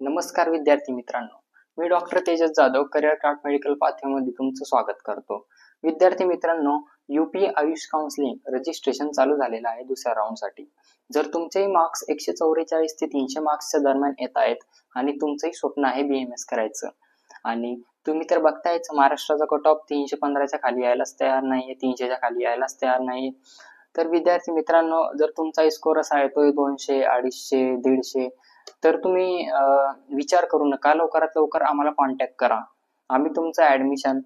नमस्कार विद्यार्थी मित्रांनो, मी doctor Tejas Jadhav Career Craft Medical पाथवेमध्ये तुमचं स्वागत करतो. विद्यार्थी मित्रांनो, यूपी आयुष काउन्सिलिंग रजिस्ट्रेशन चालू झालेलं आहे दुसऱ्या राऊंडसाठी. जर तुमचेही मार्क्स 144 ते 300 मार्क्सच्या दरम्यान येत आहेत आणि तुमचंही स्वप्न आहे BMS करायचं आणि तुम्ही तर बघतायच महाराष्ट्राचा कट ऑफ 315च्या खाली यायलाच तयार नाहीये, 300च्या खाली यायलाच तयार नाहीये. तर विद्यार्थी मित्रांनो, जर तुमचा स्कोर असा येतोय 200, 250, 150, तर तुम्ही विचार करू नका, लवकरात लवकर आम्हाला कॉन्टॅक्ट करा. आम्ही तुमचं ॲडमिशन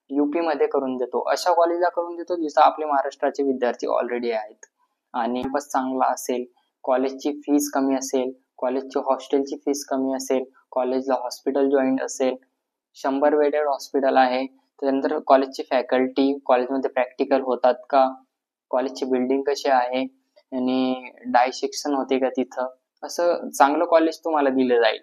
यूपीमध्ये करून देतो. अशा कॉलेजला करून देतो जिथं आपले महाराष्ट्राचे विद्यार्थी ऑलरेडी आहेत आणि कॅम्पस चांगला असेल, कॉलेजची फीस कमी असेल, कॉलेजची हॉस्टेलची फीस कमी असेल, कॉलेजला हॉस्पिटल जॉईंट असेल, 100 बेडेड हॉस्पिटल आहे. त्यानंतर कॉलेजची फॅकल्टी, कॉलेजमध्ये प्रॅक्टिकल होतात का, कॉलेजची बिल्डिंग कशी आहे आणि डायसेक्शन होते का तिथं, असं चांगलं कॉलेज तुम्हाला दिलं जाईल.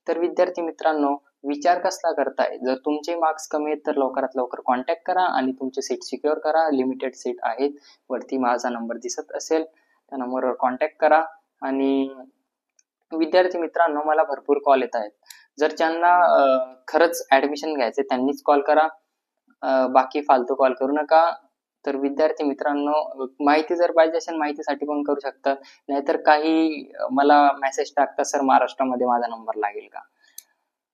तर विद्यार्थी मित्रांनो, विचार कसला करताय? जर तुमचे मार्क्स कमी आहेत तर लवकरात लवकर कॉन्टॅक्ट करा आणि तुमचे सीट सिक्युअर करा. लिमिटेड सीट आहेत. वरती माझा नंबर दिसत असेल, त्या नंबरवर कॉन्टॅक्ट करा. आणि विद्यार्थी मित्रांनो, मला भरपूर कॉल येत आहेत. जर ज्यांना खरंच ॲडमिशन घ्यायचं त्यांनीच कॉल करा, बाकी फालतू कॉल करू नका. तर विद्यार्थी मित्रांनो, माहिती जर पाहिजे असेल माहितीसाठी पण करू शकता, नाहीतर काही मला मेसेज टाकता, सर महाराष्ट्रामध्ये माझा नंबर लागेल का.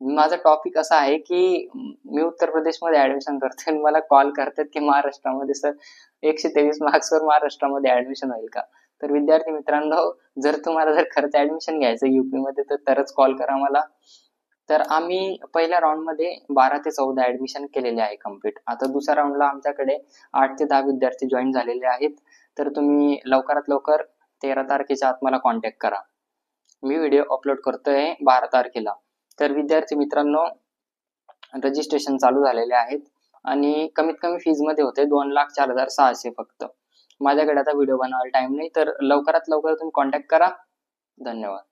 माझा टॉपिक असा आहे की मी उत्तर प्रदेशमध्ये ॲडमिशन करतोय आणि मला कॉल करतात की महाराष्ट्रामध्ये सर 123 मार्क्सवर महाराष्ट्रामध्ये ॲडमिशन होईल का. तर विद्यार्थी मित्रांनो, जर तुम्हाला जर खरंच ॲडमिशन घ्यायचं यूपीमध्ये तर तरच कॉल करा मला. तर आम्ही पहिल्या राऊंडमध्ये 12 ते 14 ॲडमिशन केलेले आहे कंप्लीट. आता दुसऱ्या राऊंडला आमच्याकडे 8 ते 10 विद्यार्थी जॉईन झालेले आहेत. तर तुम्ही लवकरात लवकर 13 तारखेच्या आत मला कॉन्टॅक्ट करा. मी व्हिडिओ अपलोड करतोय 12 तारखेला. तर विद्यार्थी मित्रांनो, रजिस्ट्रेशन चालू झालेले आहेत आणि कमीत कमी फीजमध्ये होते 2,04,600 फक्त. माझ्याकडे आता व्हिडिओ बनवायला टाइम नाही, तर लवकरात लवकर तुम्ही कॉन्टॅक्ट करा. धन्यवाद.